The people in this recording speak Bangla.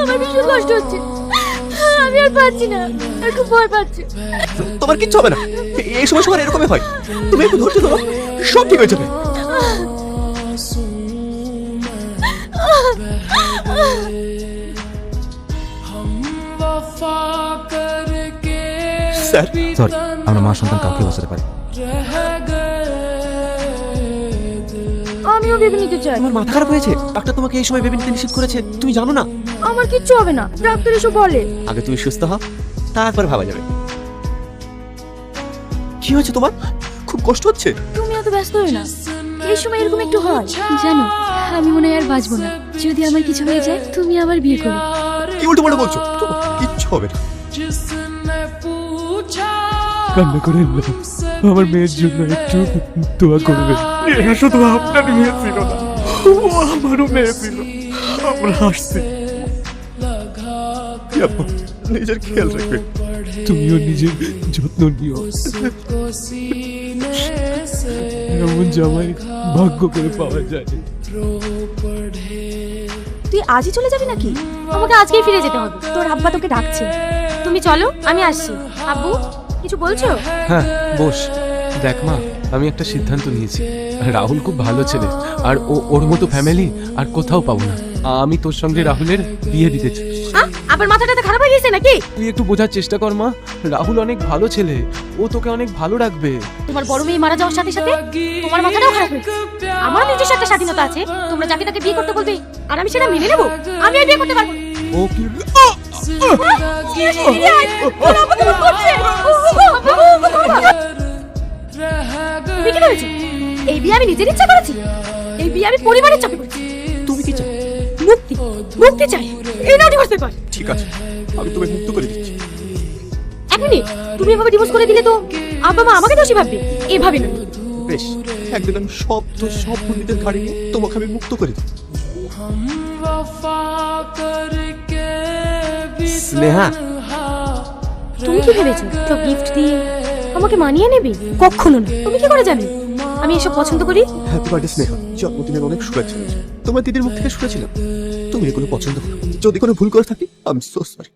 আমার ভীষণ কষ্ট হচ্ছে, আমি আর পাচ্ছি না, আর খুব ভয় পাচ্ছে। তোমার কিচ্ছু হবে না, এই সময় সময় এরকমই হয়। তুমি একটু ধৈর্য ধরো, সব ঠিক হয়ে যাবে। স্যার সরি, আমরা মা সন্তান কাউকে বাঁচাতে পারি। আমিও বেবি নিতে চাই। তোমার মাথা খারাপ হয়েছে? ডাক্তার তোমাকে এই সময় বেবি নিতে নিষেধ করেছে, তুমি জানো না? আমার কিচ্ছু হবে না, ডাক্তার এসব বলে। আগে তুমি সুস্থ হও, তারপর ভাবা যাবে। কি হয়েছে তোমার? খুব কষ্ট হচ্ছে? তুমি এত ব্যস্ত হয়ে না, এই সময় এরকম একটু হয়। জানো, আমি মনে হয় আর বাঁচবো না। যদি আমার কিছু হয়ে যায়, তুমি আবার বিয়ে করো। কি উল্টো পাল্টা বলছো? তোমার কিচ্ছু হবে না। কান্না করেন না, আমার মেয়ের জন্য একটু দোয়া করবেন। এটা শুধু আপনার মেয়ে ছিল না, ও আমারও মেয়ে ছিল। আমরা হাসছি। নিজের খেয়াল রাখবে। তুমিও নিজের যত্ন নিও। এমন জামাই ভাগ্য করে পাওয়া যায়। তুই আজই চলে যাবি নাকি? আমাকে আজকেই ফিরে যেতে হবে, তোর আব্বা তোকে ডাকছে। তুমি চলো, আমি আসছি। আব্বু কিছু বলছো? হ্যাঁ বস। দেখ মা, আমি একটা সিদ্ধান্ত নিয়েছি। রাহুল খুব ভালো ছেলে, আর ওর মতো ফ্যামিলি আর কোথাও পাবো না। আমি তোর সঙ্গে রাহুলের বিয়ে দিতে চাই। আবার মাথাটা খারাপ হয়ে গেছে নাকি? তুই একটু বোঝার চেষ্টা কর মা, রাহুল অনেক ভালো ছেলে, ও তোকে অনেক ভালো রাখবে। তোমার বড় মেয়ে মারা যাওয়ার সাথে সাথে তোমার মাথাটাও খারাপ হয়েছে। আমার নিজস্ব একটা স্বাধীনতা আছে, তোমরা যাকে তাকে বিয়ে করতে বলবে আর আমি সেটা মেনে নেবো? আমি আর বিয়ে করতে পারবো না। ও কি তুমি কি করেছো? এই বিয়ে আমি নিজের ইচ্ছা করেছি, এই বিয়ে আমি পরিবারের চাপে করেছি। তুমি কি চাও? মুক্তি, মুক্তি চাই। এই নাও ডিভোর্স পেপার। ঠিক আছে, আমি তোমাকে মুক্ত করে দিচ্ছি। এখনই তুমি এভাবে ডিভোর্স করে দিলে তো আব্বা মা আমাকে দোষী ভাববে। এভাবে না। বেশ, একদিন আমি সব দোষ সব বন্দীদের ঘাড়ে নিয়ে তোমাকে আমি মুক্ত করে দিই। স্নেহা, তুমি কি ভেবেছো তো গিফট দিয়ে আমাকে মানিয়ে নেবে? কখনো না। তুমি কি করে জানলে আমি এসব পছন্দ করি? Happy birthday Sneha. জন্মদিনের অনেক শুভেচ্ছা। তোমার দিদির মুখ থেকে শুনেছিলাম তুমি এগুলো পছন্দ করো। যদি কোনো ভুল করে থাকি, আই এম সো সরি।